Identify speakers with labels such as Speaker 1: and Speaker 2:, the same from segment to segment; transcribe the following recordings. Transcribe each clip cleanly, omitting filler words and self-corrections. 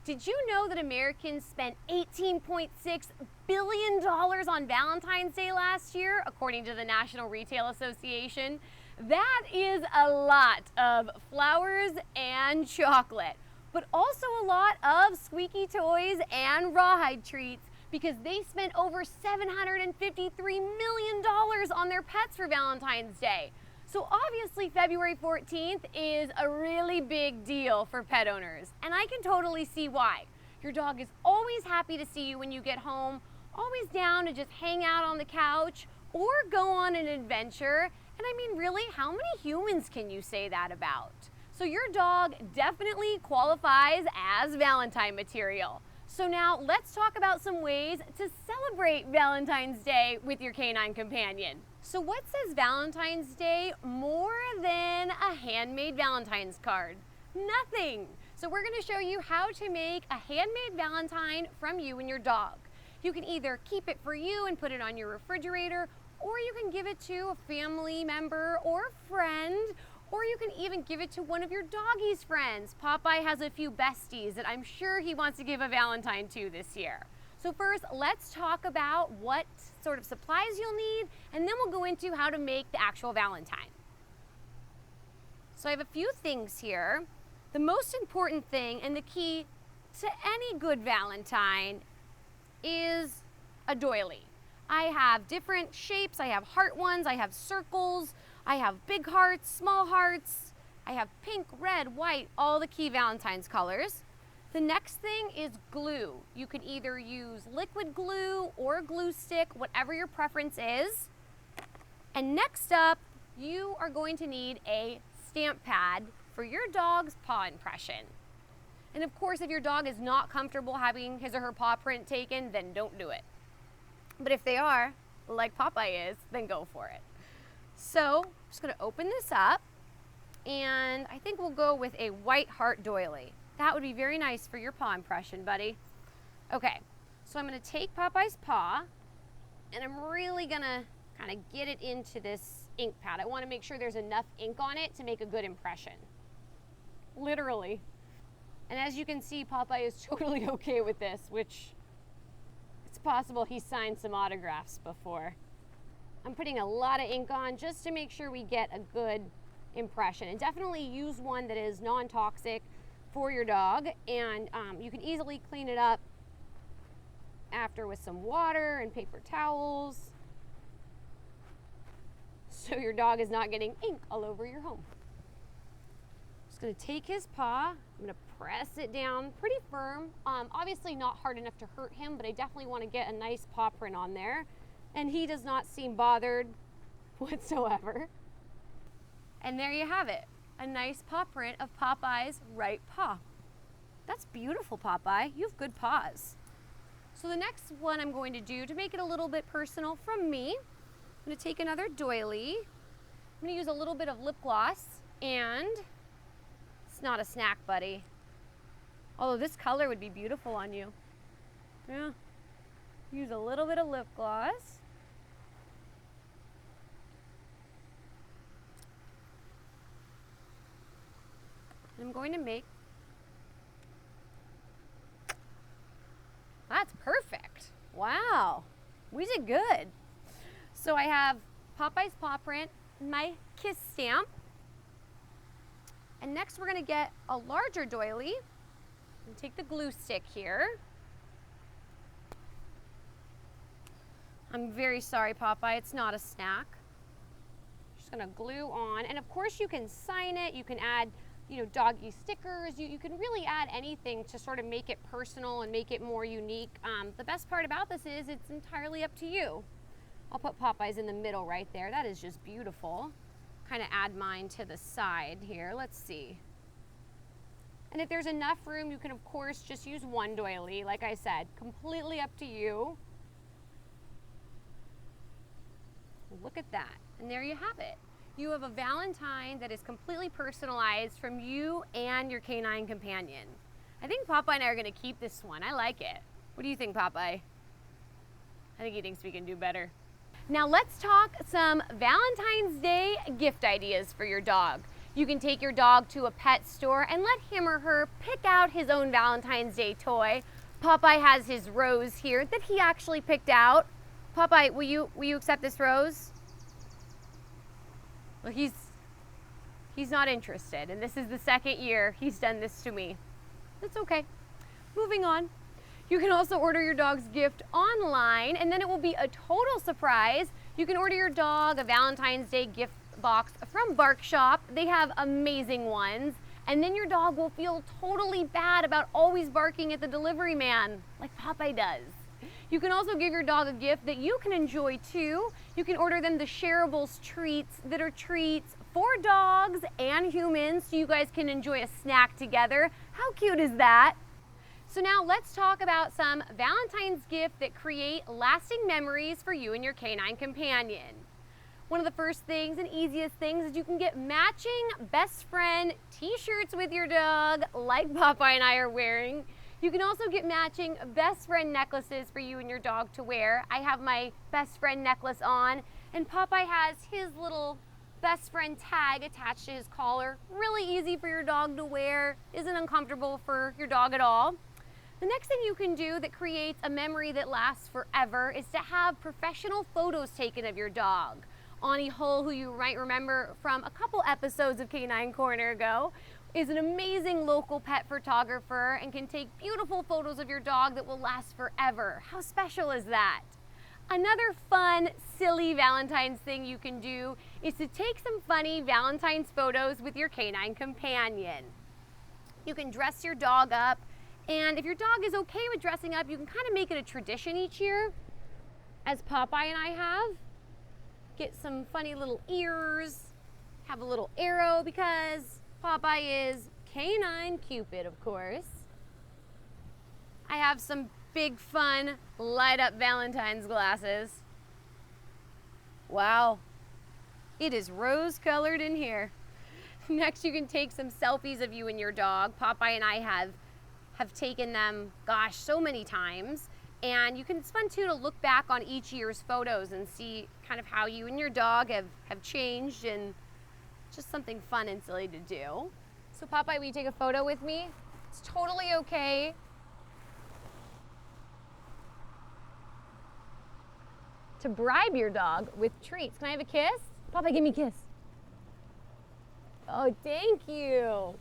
Speaker 1: Did you know that Americans spent $18.6 billion on Valentine's Day last year, according to the National Retail Association? That is a lot of flowers and chocolate, but also a lot of squeaky toys and rawhide treats, because they spent over $753 million on their pets for Valentine's Day. So obviously February 14th is a really big deal for pet owners, and I can totally see why. Your dog is always happy to see you when you get home, always down to just hang out on the couch or go on an adventure. And I mean, really, how many humans can you say that about? So your dog definitely qualifies as Valentine material. So now let's talk about some ways to celebrate Valentine's Day with your canine companion. So what says Valentine's Day more than a handmade Valentine's card? Nothing. So we're going to show you how to make a handmade Valentine from you and your dog. You can either keep it for you and put it on your refrigerator, or you can give it to a family member or friend, or you can even give it to one of your doggy's friends. Popeye has a few besties that I'm sure he wants to give a Valentine to this year. So first, let's talk about what sort of supplies you'll need, and then we'll go into how to make the actual Valentine. So I have a few things here. The most important thing and the key to any good Valentine is a doily. I have different shapes. I have heart ones, I have circles, I have big hearts, small hearts, I have pink, red, white, all the key Valentine's colors. The next thing is glue. You could either use liquid glue or glue stick, whatever your preference is. And next up, you are going to need a stamp pad for your dog's paw impression. And of course, if your dog is not comfortable having his or her paw print taken, then don't do it. But if they are, like Popeye is, then go for it. So I'm just gonna open this up, and I think we'll go with a white heart doily. That would be very nice for your paw impression, buddy. Okay, so I'm gonna take Popeye's paw, and I'm really gonna kind of get it into this ink pad. I wanna make sure there's enough ink on it to make a good impression. Literally. And as you can see, Popeye is totally okay with this, which it's possible he signed some autographs before. I'm putting a lot of ink on just to make sure we get a good impression. And definitely use one that is non-toxic for your dog, and you can easily clean it up after with some water and paper towels, so your dog is not getting ink all over your home. Just gonna take his paw, I'm gonna press it down pretty firm. Obviously not hard enough to hurt him, but I definitely want to get a nice paw print on there. And he does not seem bothered whatsoever. And there you have it, a nice paw print of Popeye's right paw. That's beautiful, Popeye. You have good paws. So the next one I'm going to do to make it a little bit personal from me, I'm going to take another doily. I'm going to use a little bit of lip gloss, and it's not a snack, buddy. Although this color would be beautiful on you. Yeah. Use a little bit of lip gloss. I'm going to make, that's perfect. Wow, we did good. So I have Popeye's paw print, my kiss stamp. And next we're gonna get a larger doily and take the glue stick here. I'm very sorry, Popeye, it's not a snack. Just gonna glue on, and of course you can sign it, you can add doggy stickers, you can really add anything to sort of make it personal and make it more unique. The best part about this is it's entirely up to you. I'll put Popeye's in the middle right there. That is just beautiful. Kind of add mine to the side here. Let's see. And if there's enough room, you can of course just use one doily. Like I said, completely up to you. Look at that. And there you have it. You have a Valentine that is completely personalized from you and your canine companion. I think Popeye and I are going to keep this one. I like it. What do you think, Popeye? I think he thinks we can do better. Now let's talk some Valentine's Day gift ideas for your dog. You can take your dog to a pet store and let him or her pick out his own Valentine's Day toy. Popeye has his rose here that he actually picked out. Popeye, will you accept this rose? Well, he's not interested, and this is the second year he's done this to me. That's okay. Moving on. You can also order your dog's gift online, and then it will be a total surprise. You can order your dog a Valentine's Day gift box from Bark Shop. They have amazing ones. And then your dog will feel totally bad about always barking at the delivery man, like Popeye does. You can also give your dog a gift that you can enjoy too. You can order them the Shareables treats that are treats for dogs and humans, so you guys can enjoy a snack together. How cute is that? So now let's talk about some Valentine's gifts that create lasting memories for you and your canine companion. One of the first things and easiest things is you can get matching best friend t-shirts with your dog, like Popeye and I are wearing. You can also get matching best friend necklaces for you and your dog to wear. I have my best friend necklace on, and Popeye has his little best friend tag attached to his collar. Really easy for your dog to wear, isn't uncomfortable for your dog at all. The next thing you can do that creates a memory that lasts forever is to have professional photos taken of your dog. Ani Hull, who you might remember from a couple episodes of Canine Corner ago, is an amazing local pet photographer and can take beautiful photos of your dog that will last forever. How special is that? Another fun, silly Valentine's thing you can do is to take some funny Valentine's photos with your canine companion. You can dress your dog up, and if your dog is okay with dressing up, you can kind of make it a tradition each year, as Popeye and I have. Get some funny little ears, have a little arrow because Popeye is Canine Cupid, of course. I have some big fun light up Valentine's glasses. Wow, it is rose colored in here. Next, you can take some selfies of you and your dog. Popeye and I have taken them, gosh, so many times. And you can, it's fun too to look back on each year's photos and see kind of how you and your dog have changed, and just something fun and silly to do. So Popeye, will you take a photo with me? It's totally okay. To bribe your dog with treats. Can I have a kiss? Popeye, give me a kiss. Oh, thank you.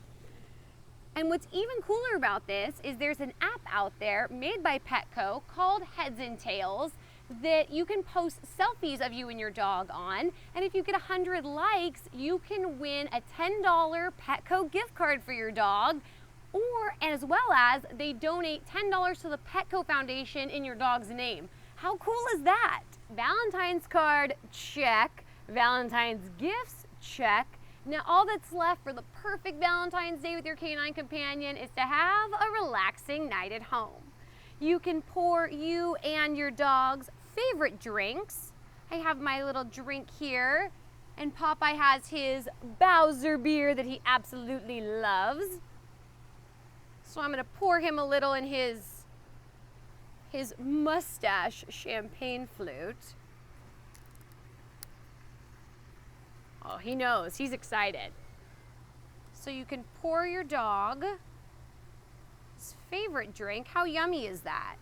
Speaker 1: And what's even cooler about this is there's an app out there made by Petco called Heads and Tails that you can post selfies of you and your dog on. And if you get 100 likes, you can win a $10 Petco gift card for your dog. Or as well as they donate $10 to the Petco Foundation in your dog's name. How cool is that? Valentine's card, check. Valentine's gifts, check. Now all that's left for the perfect Valentine's Day with your canine companion is to have a relaxing night at home. You can pour you and your dog's favorite drinks. I have my little drink here, and Popeye has his Bowser beer that he absolutely loves. So I'm gonna pour him a little in his mustache champagne flute. Oh, he knows, he's excited. So you can pour your dog his favorite drink. How yummy is that?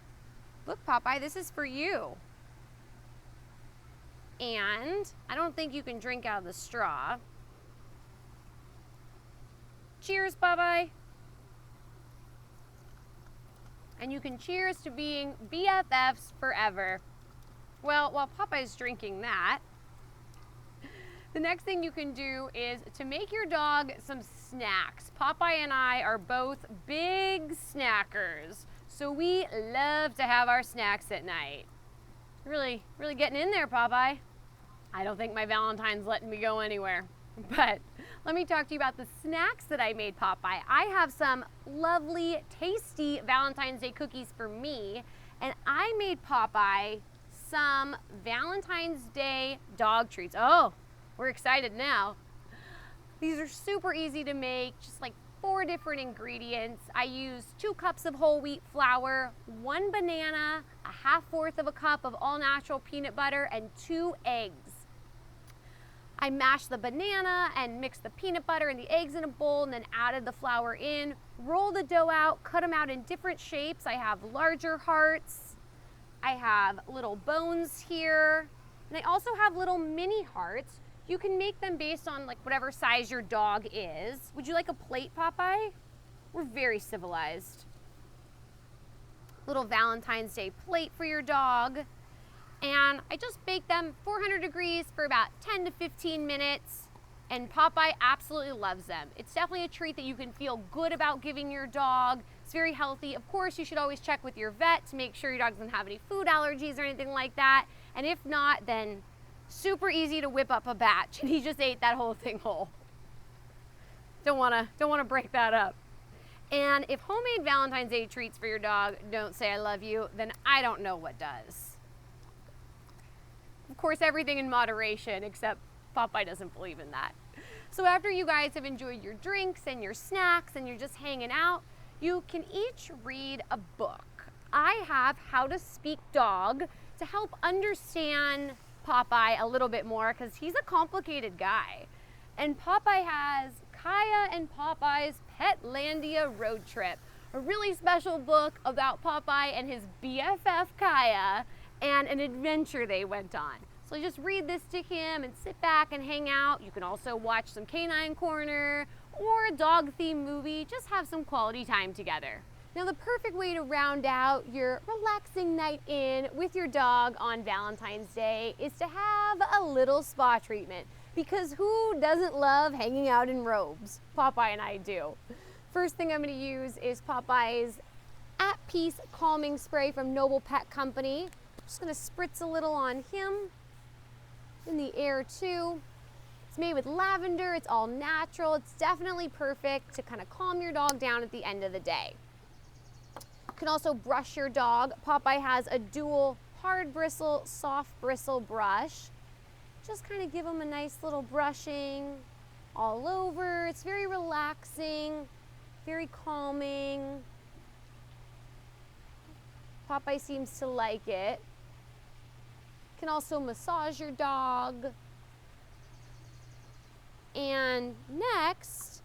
Speaker 1: Look, Popeye, this is for you. And I don't think you can drink out of the straw. Cheers, Popeye. And you can cheers to being BFFs forever. Well, while Popeye's drinking that, the next thing you can do is to make your dog some snacks. Popeye and I are both big snackers, so we love to have our snacks at night. Really getting in there, Popeye. I don't think my Valentine's letting me go anywhere, but let me talk to you about the snacks that I made Popeye. I have some lovely, tasty Valentine's Day cookies for me, and I made Popeye some Valentine's Day dog treats. Oh, we're excited now. These are super easy to make, just like 4 different ingredients. I used 2 cups of whole wheat flour, 1 banana, a 1/2 cup of all natural peanut butter, and 2 eggs. I mashed the banana and mixed the peanut butter and the eggs in a bowl and then added the flour in, roll the dough out, cut them out in different shapes. I have larger hearts, I have little bones here, and I also have little mini hearts. You can make them based on like whatever size your dog is. Would you like a plate, Popeye? We're very civilized. Little Valentine's Day plate for your dog. And I just baked them 400 degrees for about 10 to 15 minutes, and Popeye absolutely loves them. It's definitely a treat that you can feel good about giving your dog. It's very healthy. Of course, you should always check with your vet to make sure your dog doesn't have any food allergies or anything like that. And if not, then super easy to whip up a batch, and he just ate that whole thing whole. Don't wanna break that up. And if homemade Valentine's Day treats for your dog don't say I love you, then I don't know what does. Of course, everything in moderation, except Popeye doesn't believe in that. So after you guys have enjoyed your drinks and your snacks and you're just hanging out, you can each read a book. I have How to Speak Dog to help understand Popeye a little bit more because he's a complicated guy. And Popeye has Kaya and Popeye's Petlandia Road Trip, a really special book about Popeye and his BFF Kaya and an adventure they went on. So just read this to him and sit back and hang out. You can also watch some Canine Corner or a dog-themed movie. Just have some quality time together. Now, the perfect way to round out your relaxing night in with your dog on Valentine's Day is to have a little spa treatment, because who doesn't love hanging out in robes? Popeye and I do. First thing I'm going to use is Popeye's At Peace Calming Spray from Noble Pet Company. I'm just going to spritz a little on him, in the air too. It's made with lavender, it's all natural. It's definitely perfect to kind of calm your dog down at the end of the day. You can also brush your dog. Popeye has a dual hard bristle, soft bristle brush. Just kind of give him a nice little brushing all over. It's very relaxing, very calming. Popeye seems to like it. You can also massage your dog. And next,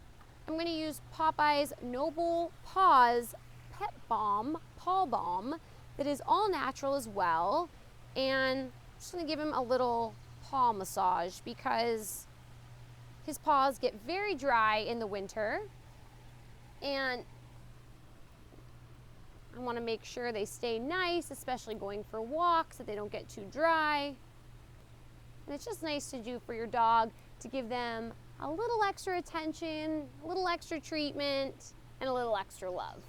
Speaker 1: I'm going to use Popeye's Noble Paws Pet Balm, Paw Balm, that is all natural as well. And I'm just going to give him a little paw massage because his paws get very dry in the winter. And I want to make sure they stay nice, especially going for walks, that they don't get too dry. And it's just nice to do for your dog, to give them a little extra attention, a little extra treatment, and a little extra love.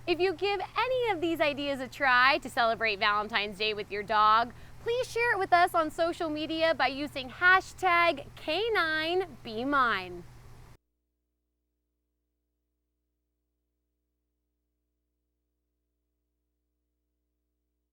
Speaker 1: If you give any of these ideas a try to celebrate Valentine's Day with your dog, please share it with us on social media by using #K9BeMine.